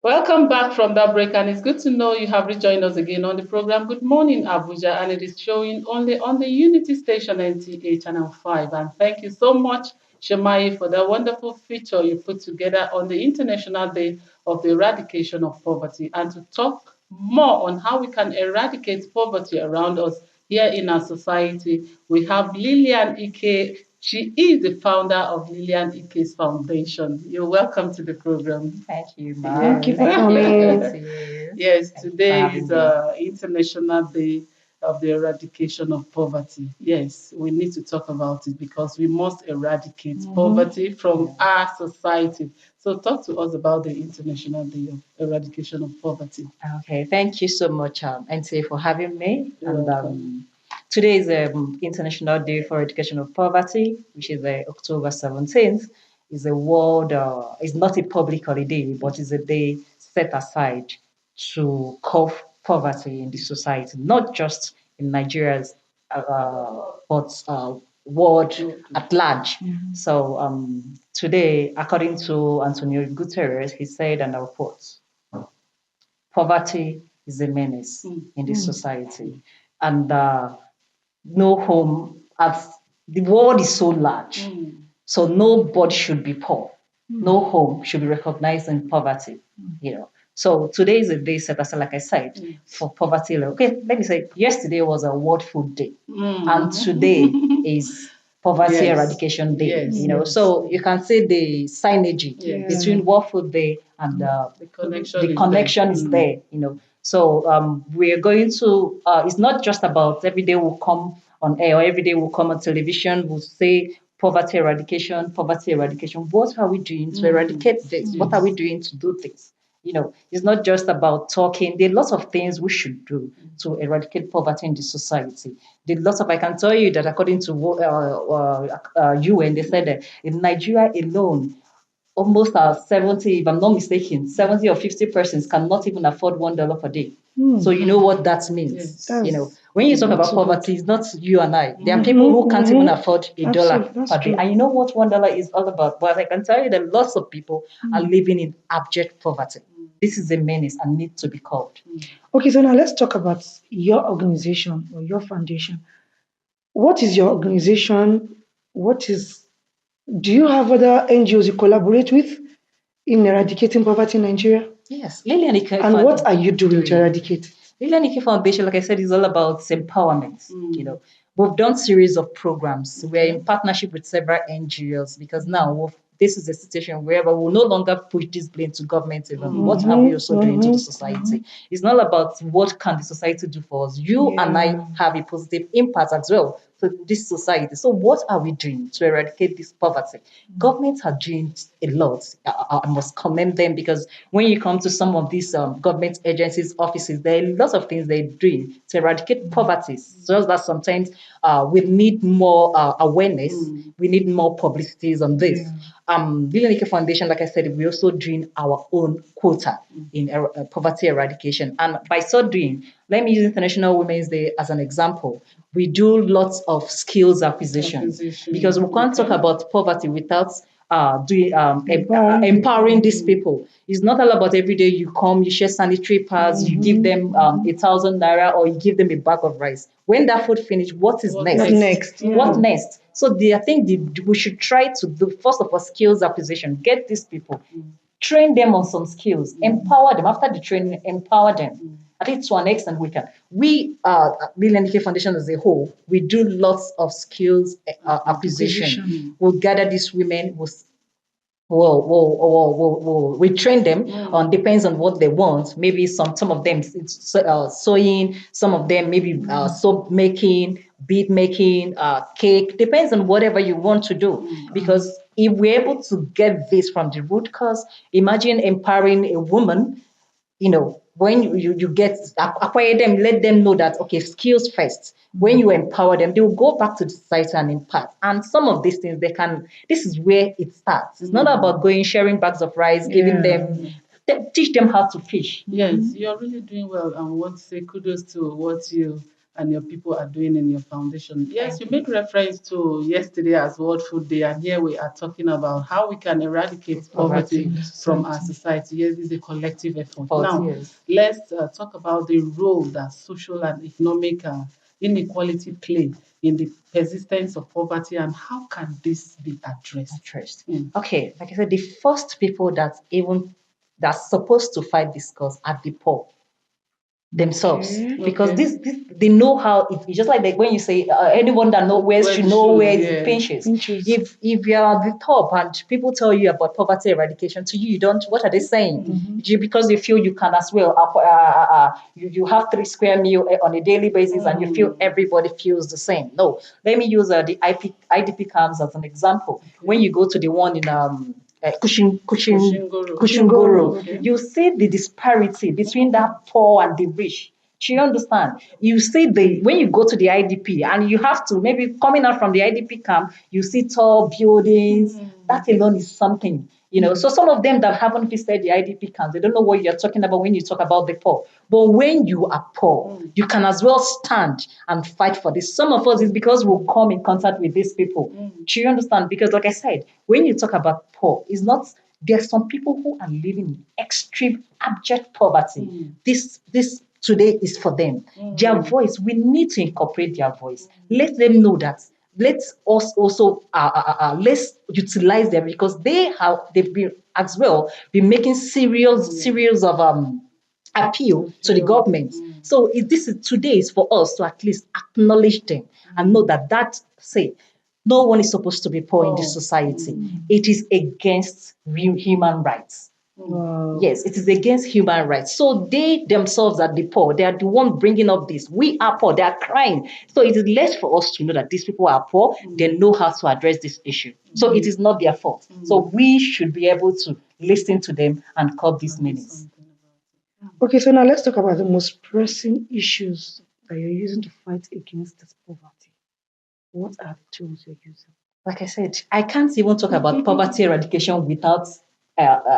Welcome back from that break, and it's good to know you have rejoined us again on the program Good Morning Abuja, and it is showing only on the Unity Station NTA Channel 5. And thank you so much, Shemai, for that wonderful feature you put together on the International Day of the Eradication of Poverty, and to talk more on how we can eradicate poverty around us here in our society. We have Lillian Ike. She is the founder of Lillian Ike's Foundation. You're welcome to the program. Thank you, Thank you Mom. for Yes. coming. Thank you. Yes, Thank you for today having is me. International Day of the Eradication of Poverty. Yes, we need to talk about it because we must eradicate poverty from our society. So, talk to us about the International Day of Eradication of Poverty. Okay, thank you so much, NTA, for having me. You're And welcome. today is International Day for Eradication of Poverty, which is October 17th. It's a world, it's not a public holiday, but it's a day set aside to curb poverty in the society, not just in Nigeria's, but world at large. So today, according to Antonio Guterres, he said, and I'll quote, poverty is a menace in the society. And no home, as the world is so large, so nobody should be poor. No home should be recognized in poverty, you know. So today is a day set aside, like I said, for poverty. Okay, let me say, yesterday was a World Food Day, and today is Poverty Yes. Eradication Day. Yes. You know, so you can see the synergy Yes. between World Food Day and The connection connection is is there. there. You know, so we're going to. It's not just about every day we'll come on air or every day we'll come on television. We'll say poverty eradication, poverty eradication. What are we doing to eradicate this? What are we doing to do this? You know, it's not just about talking. There are lots of things we should do to eradicate poverty in the society. There are lots of, I can tell you that according to UN, they said that in Nigeria alone, almost 70, if I'm not mistaken, 70 or 50 persons cannot even afford $1 per day. So you know what that means. Yes. You know, when you talk about poverty, it's not you and I. There are people who can't even afford $1 per day. And you know what $1 is all about? But I can tell you that lots of people are living in abject poverty. This is a menace and needs to be curbed. Okay, so now let's talk about your organization or your foundation. What is your organization? What is, do you have other NGOs you collaborate with in eradicating poverty in Nigeria? Yes, Lillian Ike And what are you doing to eradicate? Lillian Ike Foundation, like I said, is all about empowerment. You know, we've done series of programs. We're in partnership with several NGOs because now this is a situation where we will no longer push this blame to government alone. What are we also doing to the society? It's not about what can the society do for us. You and I have a positive impact as well to this society. So what are we doing to eradicate this poverty? Governments are doing a lot. I must commend them because when you come to some of these government agencies, offices, there are lots of things they're doing to eradicate poverty. So just that sometimes we need more awareness. We need more publicities on this. Billionaire Foundation, like I said, we're also doing our own quota in poverty eradication. And by so doing, let me use International Women's Day as an example. We do lots of skills acquisition because we can't talk about poverty without empowering these people. It's not all about every day you come, you share sanitary pads, you give them 1,000 naira or you give them a bag of rice. When that food finish, what is next? What next? What next? So I think we should try to do, first of all, skills acquisition. Get these people, train them on some skills, empower them. After the training, empower them. I think to an extent we can. We, Million K Foundation as a whole, we do lots of skills acquisition. We'll gather these women, we train them on depends on what they want. Maybe some of them it's sewing, some of them maybe soap making, bead making, cake. Depends on whatever you want to do. Because if we're able to get this from the root cause, imagine empowering a woman, you know, when you get acquire them, let them know that okay, skills first. When you empower them, they will go back to the society and impact. And some of these things they can. This is where it starts. It's not about going sharing bags of rice, giving them, teach them how to fish. Yes, you're really doing well, and want to say kudos to what you and your people are doing in your foundation. Yes, Thank you you. made reference to yesterday as World Food Day, and here we are talking about how we can eradicate Poverty. poverty from our society. Yes, it's a collective effort. Poverty, Now, yes. let's talk about the role that social and economic inequality play in the persistence of poverty, and how can this be addressed? Interest. Mm. Okay, like I said, the first people that's supposed to fight this cause are the poor themselves, Okay. because Okay. this they know how it's just like when you say anyone that knows where Where should the know shoes, where it yeah. pinches. Pinches. If you're at the top and people tell you about poverty eradication, to you don't, what are they saying? Because you feel you can as well you have 3 square meal on a daily basis and you feel everybody feels the same. No, let me use the IDP camps as an example. When you go to the one in Kushingoro. Kushingoro, Okay. you see the disparity between that poor and the rich. Do you understand? You see when you go to the IDP and you have to maybe coming out from the IDP camp, you see tall buildings. That alone is something. So some of them that haven't visited the IDP camps, they don't know what you're talking about when you talk about the poor. But when you are poor, you can as well stand and fight for this. Some of us is because we'll come in contact with these people. Do you understand? Because like I said, when you talk about poor, it's not, there's some people who are living in extreme abject poverty. This today is for them. Their voice, we need to incorporate their voice. Let them know that. Let's us also let's utilize them, because they've been as well been making series of appeal to the government. So this is today is for us to at least acknowledge them and know that say no one is supposed to be poor in this society. It is against human rights. Wow. Yes, it is against human rights. So they themselves are the poor. They are the one bringing up this. We are poor. They are crying. So it is less for us to know that these people are poor. They know how to address this issue. So it is not their fault. So we should be able to listen to them and curb these meanings. Okay, so now let's talk about the most pressing issues that you're using to fight against this poverty. What are the tools you're using? Like I said, I can't even talk about poverty eradication without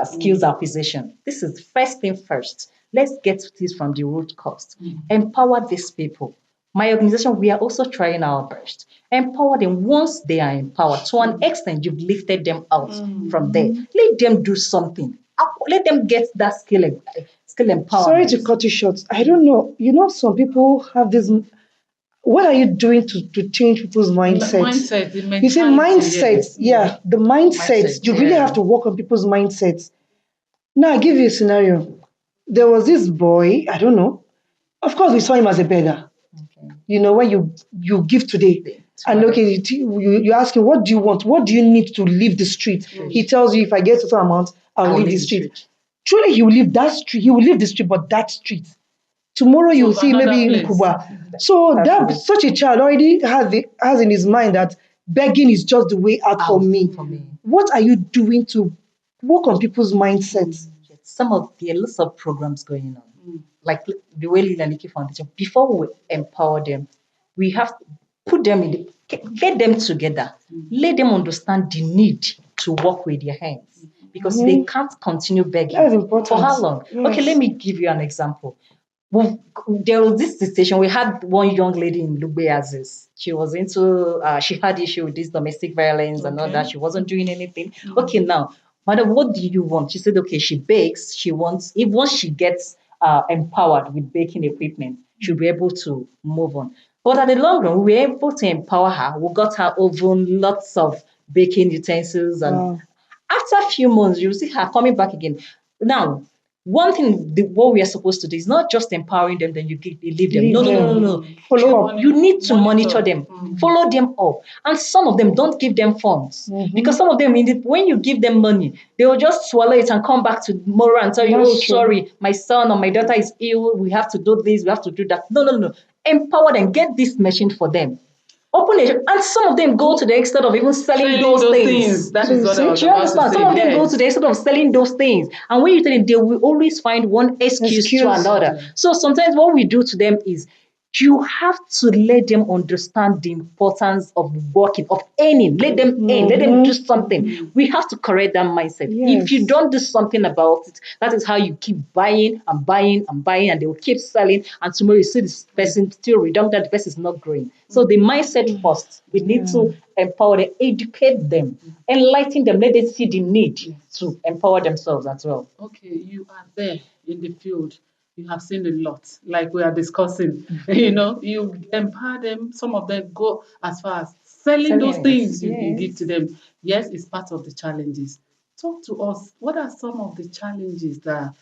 skills acquisition. This is first thing first. Let's get this from the root cause. Empower these people. My organization, we are also trying our best. Empower them. Once they are empowered, to an extent, you've lifted them out from there. Let them do something. Let them get that skill empowerment. Sorry to cut you short. I don't know. Some people have this. What are you doing to change people's mindset? Mindset, the You say mentality, mindset, yes. yeah, the mindset. Mindset, You really yeah. have to work on people's mindsets. Now, I'll give you a scenario. There was this boy, I don't know. Of course, we saw him as a beggar. When you give today, and okay, you ask him, what do you want? What do you need to leave the street? He tells you, if I get a certain amount, I'll leave the street. Truly, he will leave that street. He will leave the street, but that street. Tomorrow you will To see maybe another in place. Kuba. So that such a child already has in his mind that begging is just the way out for me. What are you doing to work on people's mindsets? There are lots of programs going on, like the way Lila Niki Foundation. Before we empower them, we have to put them get them together, let them understand the need to work with their hands, because they can't continue begging. That's important. For how long? Yes. Okay, let me give you an example. There was this situation. We had one young lady in Lugbe Aziz. She was she had issue with this domestic violence and all that. She wasn't doing anything. Okay, now, madam, what do you want? She said, okay, she bakes. Once she gets empowered with baking equipment, she'll be able to move on. But at the long run, we were able to empower her. We got her oven, lots of baking utensils, and after a few months, you'll see her coming back again. Now, one thing, what we are supposed to do is not just empowering them, then you leave them. Leave No, no, no, them. no, no. Follow up. You need to monitor them, follow them up. And some of them don't give them funds. Because some of them, when you give them money, they will just swallow it and come back tomorrow and tell you, That's oh, true. sorry, my son or my daughter is ill. We have to do this, we have to do that. No, no, no. Empower them, get this machine for them. Open it, and some of them go to the extent of even selling those things. That So is you what see, I was Do you about to understand? say. Some of them go Yes. to the extent of selling those things. And when you tell them, they will always find one excuse to Excuse. another. So sometimes what we do to them is, You have to let them understand the importance of working, of earning. Let them earn, let them do something. We have to correct that mindset. If you Yes. don't do something about it, that is how you keep buying and buying and buying, and they will keep selling. And tomorrow you see this person still redundant, the person is not growing. So the mindset first, we need to empower them, educate them, enlighten them, let them see the need to empower themselves as well. Okay, you are there in the field. You have seen a lot, like we are discussing. You know, you empower them. Some of them go as far as selling those Selling it, things you give to yes. them. Yes, it's part of the challenges. Talk to us. What are some of the challenges that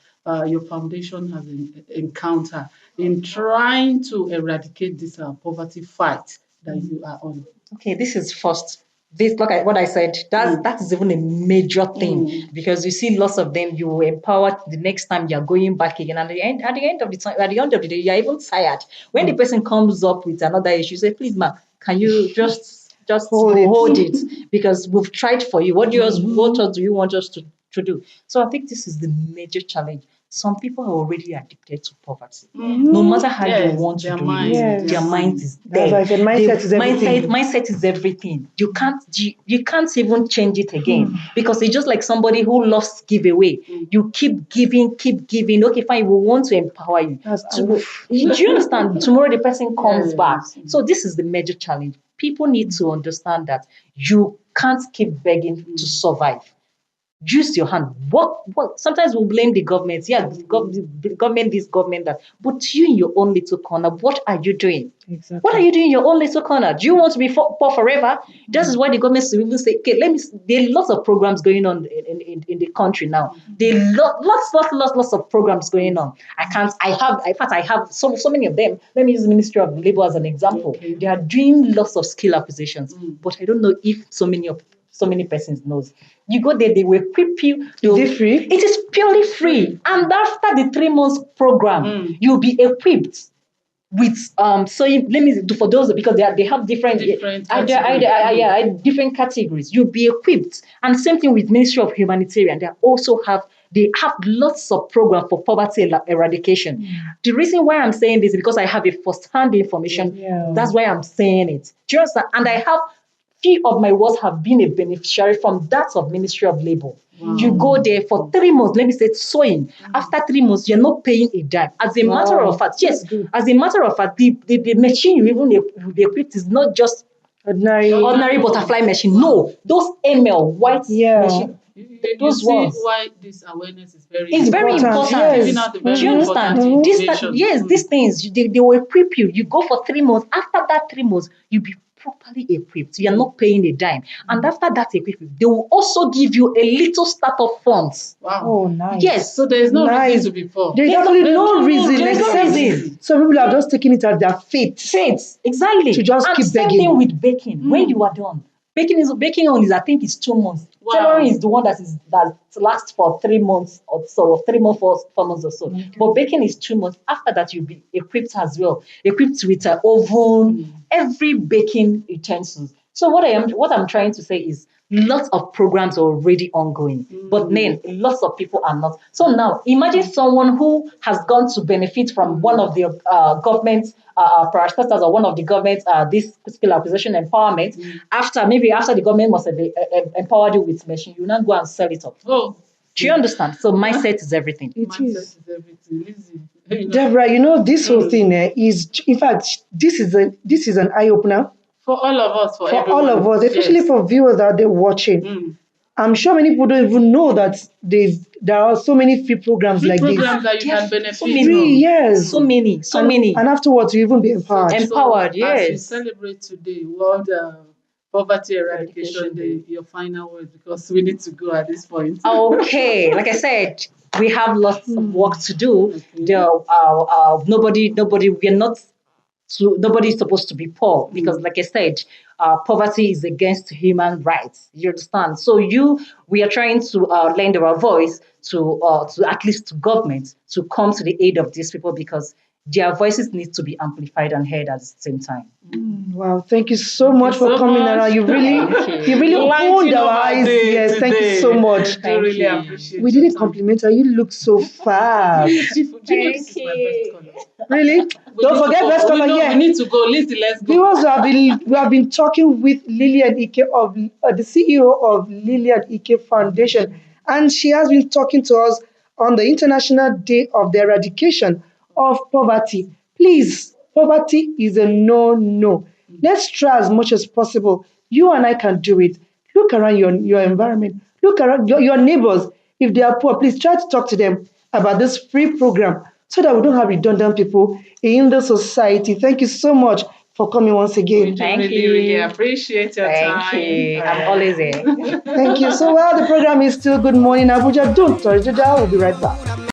your foundation has encountered in trying to eradicate this poverty fight that you are on? Okay, this is first. This, like what I said, that is even a major thing because you see lots of them. You empower the next time you are going back again, and at the end of the time, at the end of the day, you are even tired. When the person comes up with another issue, you say, "Please, ma, can you just Hold it. hold it because we've tried for you. What else do you want us to do?" So I think this is the major challenge. Some people are already addicted to poverty. No matter how you Yes, want to their do it, mind, their their Yes. mind mind. is That's why there. I said The mindset is everything. mindset is everything. You can't even change it again because it's just like somebody who loves giveaway. You keep giving. Okay, fine. We want to empower you. That's Do you understand? Tomorrow the person comes back. Yes. So this is the major challenge. People need to understand that you can't keep begging to survive. Use your hand. What? Sometimes we'll blame the government. Yeah, the government this, government that. But you in your own little corner, what are you doing? What are Exactly. you doing in your own little corner? Do you want to be poor forever? That is why the government should even say, okay, let me. There are lots of programs going on in the country now. There are lots of programs going on. I can't. I have. In fact, I have so many of them. Let me use the Ministry of Labor as an example. Okay. They are doing lots of skill acquisitions, but I don't know if so many persons knows. You go there, they will equip you. Is it free? It is purely free. And after the 3 months program, you'll be equipped with so let me do for those because they have different Different categories. different categories. You'll be equipped. And same thing with Ministry of Humanitarian. They have lots of program for poverty eradication. The reason why I'm saying this is because I have a first-hand information. Yeah. That's why I'm saying it. Do you understand? And I have few of my words have been a beneficiary from that of Ministry of Labor. You go there for 3 months, let me say sewing. After 3 months, you're not paying a dime. As a matter of fact, yes, as a matter of fact, the machine you even will be equipped is not just ordinary butterfly machine. No, those ML white machine, You those see ones. why this awareness is very It's very Important, important. yes. Giving out the Do very you important understand? information. These things, they will equip you. You go for 3 months. After that 3 months, you'll be properly equipped. You're not paying a dime. And after that equipment, they will also give you a little startup funds. Wow. Oh, nice. Yes. So there is no Nice. reason to be poor. There's actually no reason there's no except reason. some people are just taking it as their fate. Faith, exactly. To just and keep same begging. thing with baking. When you are done, baking on is I think it's 2 months. Wow. Tailoring is the one that lasts for 3 months or so, 3 months, 4 months or so. But baking is 2 months. After that, you'll be equipped as well, equipped with an oven, every baking utensils. So what I'm trying to say is lots of programs are already ongoing, but then lots of people are not. So now imagine someone who has gone to benefit from one of the government parastatals or one of the government this skill acquisition empowerment. After the government must have empowered you with machine, you now go and sell it up. Oh, Do you understand? So mindset is everything. It mindset is. is everything. Lizzie, Deborah, this whole thing is, in fact, this is an eye opener for all of us, for all everyone. of us, especially Yes. for viewers out there watching. I'm sure many people don't even know that there are so many free programs like Programs this. that you can benefit so from. many. Yes. So many. And afterwards, you even be empowered. Empowered, As we yes. celebrate today, World Poverty Eradication Day, your final word, because we need to go at this point. Okay, like I said, we have lots of work to do. Okay. We are not. So nobody is supposed to be poor because, like I said, poverty is against human rights. You understand? So we are trying to lend our voice to at least to government to come to the aid of these people because their voices need to be amplified and heard at the same time. Wow, thank you so Thank much you for so coming much. around. You really opened Lighting up our our eyes. day Yes, thank you today. so much. I Thank really you. appreciate We your didn't time. compliment her. You look so fab. Beautiful. Do you know this Thank is my best you. color? Really? We Don't need to forget go. best We color. know we Yeah. need to go. Lizzie, let's go. Viewers, we have been talking with Lillian Ike of the CEO of Lillian Ike Foundation, and she has been talking to us on the International Day of the Eradication of Poverty. Please, poverty is a no. Let's try as much as possible. You and I can do it. Look around your environment. Look around your neighbors. If they are poor, please try to talk to them about this free program so that we don't have redundant people in the society. Thank you so much for coming once We again. do Thank really you. appreciate your Thank time. you. I'm always here. Thank you. So, well, the program is still Good Morning Abuja. Don't touch the dial. We'll be right back.